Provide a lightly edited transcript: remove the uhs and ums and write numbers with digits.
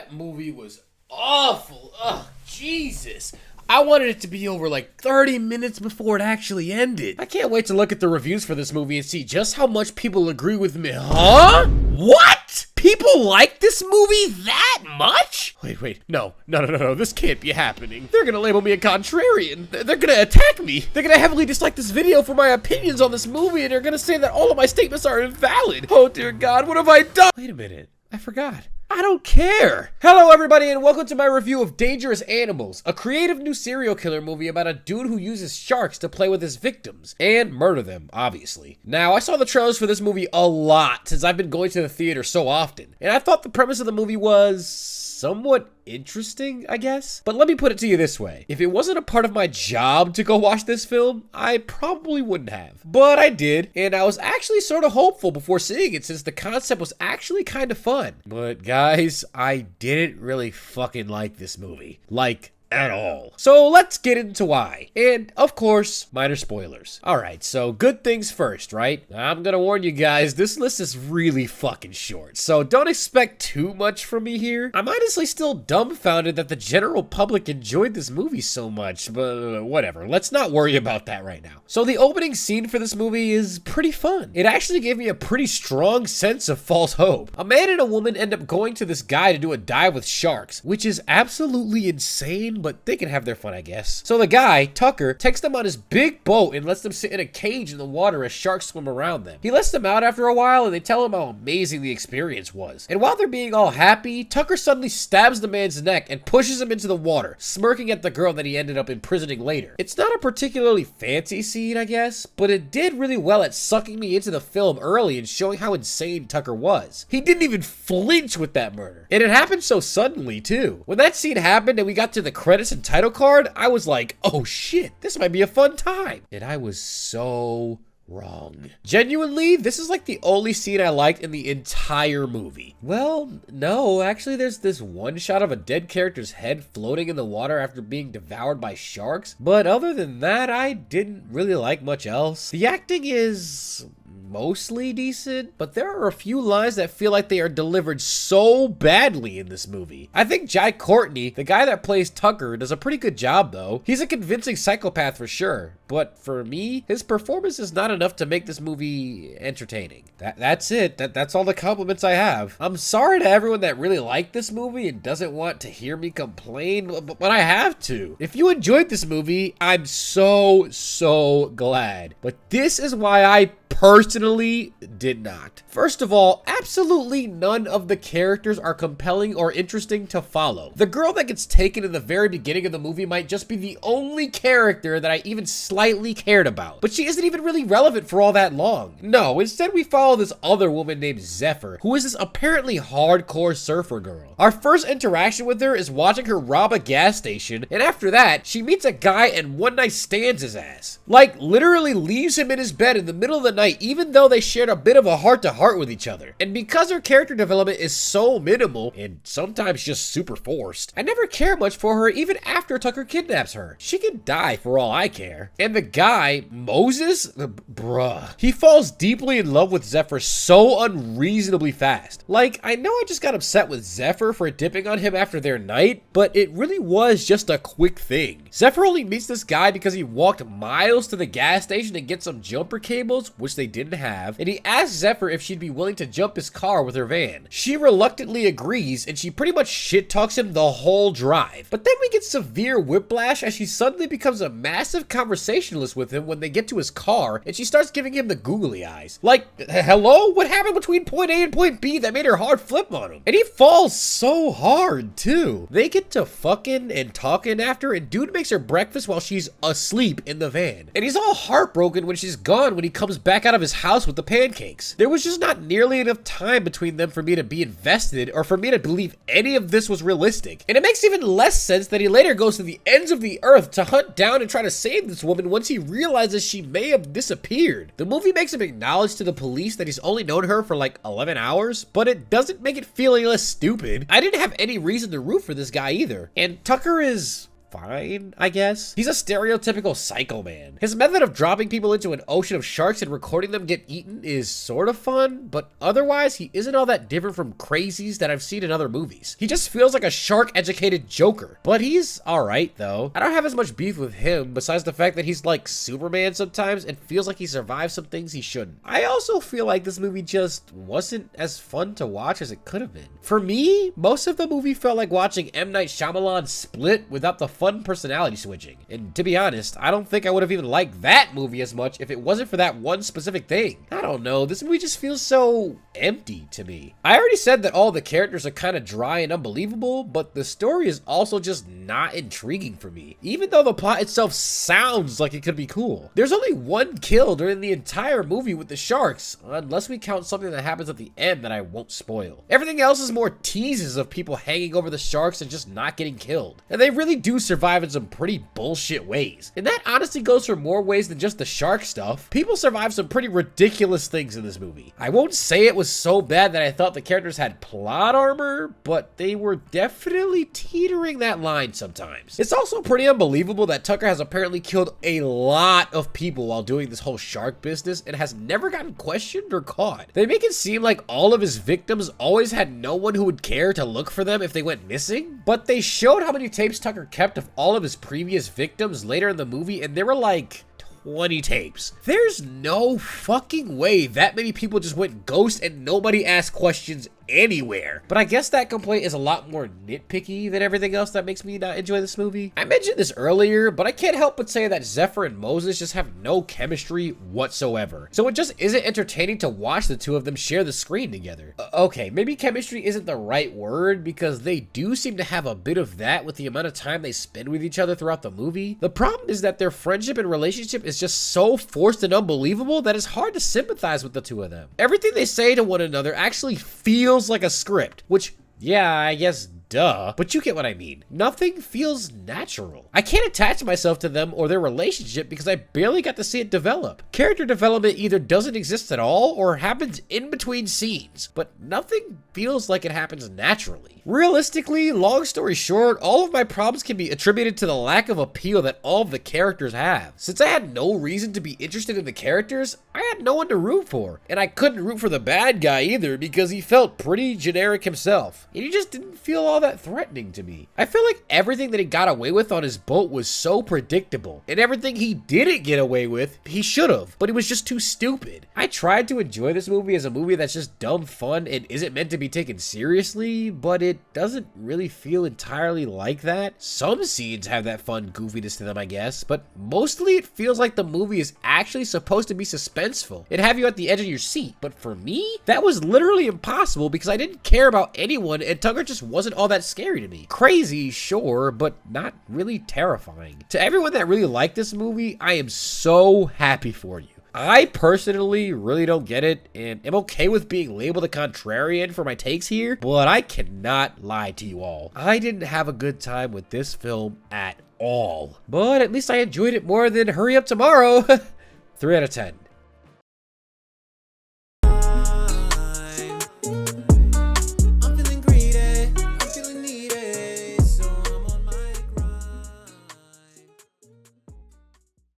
That movie was awful. Ugh, Jesus. I wanted it to be over like 30 minutes before it actually ended. I can't wait to look at the reviews for this movie and see just how much people agree with me. Huh? What? People like this movie that much? Wait, no, this can't be happening. They're gonna label me a contrarian. They're gonna attack me. They're gonna heavily dislike this video for my opinions on this movie, and they're gonna say that all of my statements are invalid. Oh dear God, what have I done? Wait a minute, I forgot. I don't care. Hello everybody and welcome to my review of Dangerous Animals, a creative new serial killer movie about a dude who uses sharks to play with his victims and murder them, obviously. Now, I saw the trailers for this movie a lot since I've been going to the theater so often, and I thought the premise of the movie was somewhat interesting, I guess. But let me put it to you this way. If it wasn't a part of my job to go watch this film, I probably wouldn't have. But I did, and I was actually sort of hopeful before seeing it since the concept was actually kind of fun. But guys, I didn't really fucking like this movie. Like, at all. So let's get into why. And of course, minor spoilers. Alright, so good things first, right? I'm gonna warn you guys, this list is really fucking short, so don't expect too much from me here. I'm honestly still dumbfounded that the general public enjoyed this movie so much, but whatever, let's not worry about that right now. So the opening scene for this movie is pretty fun. It actually gave me a pretty strong sense of false hope. A man and a woman end up going to this guy to do a dive with sharks, which is absolutely insane, but they can have their fun, I guess. So the guy, Tucker, takes them on his big boat and lets them sit in a cage in the water as sharks swim around them. He lets them out after a while and they tell him how amazing the experience was. And while they're being all happy, Tucker suddenly stabs the man's neck and pushes him into the water, smirking at the girl that he ended up imprisoning later. It's not a particularly fancy scene, I guess, but it did really well at sucking me into the film early and showing how insane Tucker was. He didn't even flinch with that murder. And it happened so suddenly, too. When that scene happened and we got to the credits and title card, I was like, oh shit, this might be a fun time. And I was so wrong. Genuinely, this is like the only scene I liked in the entire movie. Well, no, actually there's this one shot of a dead character's head floating in the water after being devoured by sharks. But other than that, I didn't really like much else. The acting is mostly decent, but there are a few lines that feel like they are delivered so badly in this movie. I think Jai Courtney, the guy that plays Tucker, does a pretty good job though. He's a convincing psychopath for sure, but for me, his performance is not enough to make this movie entertaining. That's it. That's all the compliments I have. I'm sorry to everyone that really liked this movie and doesn't want to hear me complain, but I have to. If you enjoyed this movie, I'm so glad. But this is why I personally did not. First of all, absolutely none of the characters are compelling or interesting to follow. The girl that gets taken in the very beginning of the movie might just be the only character that I even slightly cared about, but she isn't even really relevant for all that long. No, instead we follow this other woman named Zephyr, who is this apparently hardcore surfer girl. Our first interaction with her is watching her rob a gas station, and after that, she meets a guy and one night stands his ass. Like, literally leaves him in his bed in the middle of the night, even though they shared a bit of a heart-to-heart with each other. And because her character development is so minimal, and sometimes just super forced, I never care much for her even after Tucker kidnaps her. She can die for all I care. And the guy, Moses, bruh, he falls deeply in love with Zephyr so unreasonably fast. Like, I know I just got upset with Zephyr for dipping on him after their night, but it really was just a quick thing. Zephyr only meets this guy because he walked miles to the gas station to get some jumper cables, which they didn't have, and he asked Zephyr if she'd be willing to jump his car with her van. She reluctantly agrees, and she pretty much shit talks him the whole drive. But then we get severe whiplash as she suddenly becomes a massive conversationalist with him when they get to his car, and she starts giving him the googly eyes. Like, hello? What happened between point A and point B that made her hard flip on him? And he falls so hard, too. They get to fucking and talking after, and dude makes her breakfast while she's asleep in the van. And he's all heartbroken when she's gone when he comes back out of his house with the pancakes. There was just not nearly enough time between them for me to be invested or for me to believe any of this was realistic. And it makes even less sense that he later goes to the ends of the earth to hunt down and try to save this woman once he realizes she may have disappeared. The movie makes him acknowledge to the police that he's only known her for like 11 hours, but it doesn't make it feel any less stupid. I didn't have any reason to root for this guy either. And Tucker is fine, I guess. He's a stereotypical psycho man. His method of dropping people into an ocean of sharks and recording them get eaten is sort of fun, but otherwise he isn't all that different from crazies that I've seen in other movies. He just feels like a shark-educated Joker, but he's alright though. I don't have as much beef with him besides the fact that he's like Superman sometimes and feels like he survives some things he shouldn't. I also feel like this movie just wasn't as fun to watch as it could have been. For me, most of the movie felt like watching M. Night Shyamalan Split without the fun personality switching. And to be honest, I don't think I would have even liked that movie as much if it wasn't for that one specific thing. I don't know, this movie just feels so empty to me. I already said that all the characters are kind of dry and unbelievable, but the story is also just not intriguing for me, even though the plot itself sounds like it could be cool. There's only one kill during the entire movie with the sharks, unless we count something that happens at the end that I won't spoil. Everything else is more teases of people hanging over the sharks and just not getting killed. And they really do survive in some pretty bullshit ways. And that honestly goes for more ways than just the shark stuff. People survive some pretty ridiculous things in this movie. I won't say it was so bad that I thought the characters had plot armor, but they were definitely teetering that line sometimes. It's also pretty unbelievable that Tucker has apparently killed a lot of people while doing this whole shark business and has never gotten questioned or caught. They make it seem like all of his victims always had no one who would care to look for them if they went missing, but they showed how many tapes Tucker kept of all of his previous victims later in the movie, and there were like 20 tapes. There's no fucking way that many people just went ghost and nobody asked questions anywhere. But I guess that complaint is a lot more nitpicky than everything else that makes me not enjoy this movie. I mentioned this earlier, but I can't help but say that Zephyr and Moses just have no chemistry whatsoever. So it just isn't entertaining to watch the two of them share the screen together. Okay, maybe chemistry isn't the right word because they do seem to have a bit of that with the amount of time they spend with each other throughout the movie. The problem is that their friendship and relationship is just so forced and unbelievable that it's hard to sympathize with the two of them. Everything they say to one another actually feels like a script, which, yeah, I guess duh, but you get what I mean. Nothing feels natural. I can't attach myself to them or their relationship because I barely got to see it develop. Character development either doesn't exist at all or happens in between scenes, but nothing feels like it happens naturally. Realistically, long story short, all of my problems can be attributed to the lack of appeal that all of the characters have. Since I had no reason to be interested in the characters, I had no one to root for, and I couldn't root for the bad guy either because he felt pretty generic himself, and he just didn't feel all that threatening to me. I feel like everything that he got away with on his boat was so predictable, and everything he didn't get away with, he should have, but it was just too stupid. I tried to enjoy this movie as a movie that's just dumb fun and isn't meant to be taken seriously, but it doesn't really feel entirely like that. Some scenes have that fun goofiness to them, I guess, but mostly it feels like the movie is actually supposed to be suspenseful and have you at the edge of your seat, but for me, that was literally impossible because I didn't care about anyone and Tucker just wasn't all that scary to me. Crazy, sure, but not really terrifying. To everyone that really liked this movie, I am so happy for you. I personally really don't get it and am okay with being labeled a contrarian for my takes here, but I cannot lie to you all. I didn't have a good time with this film at all, but at least I enjoyed it more than Hurry Up Tomorrow. 3 out of 10.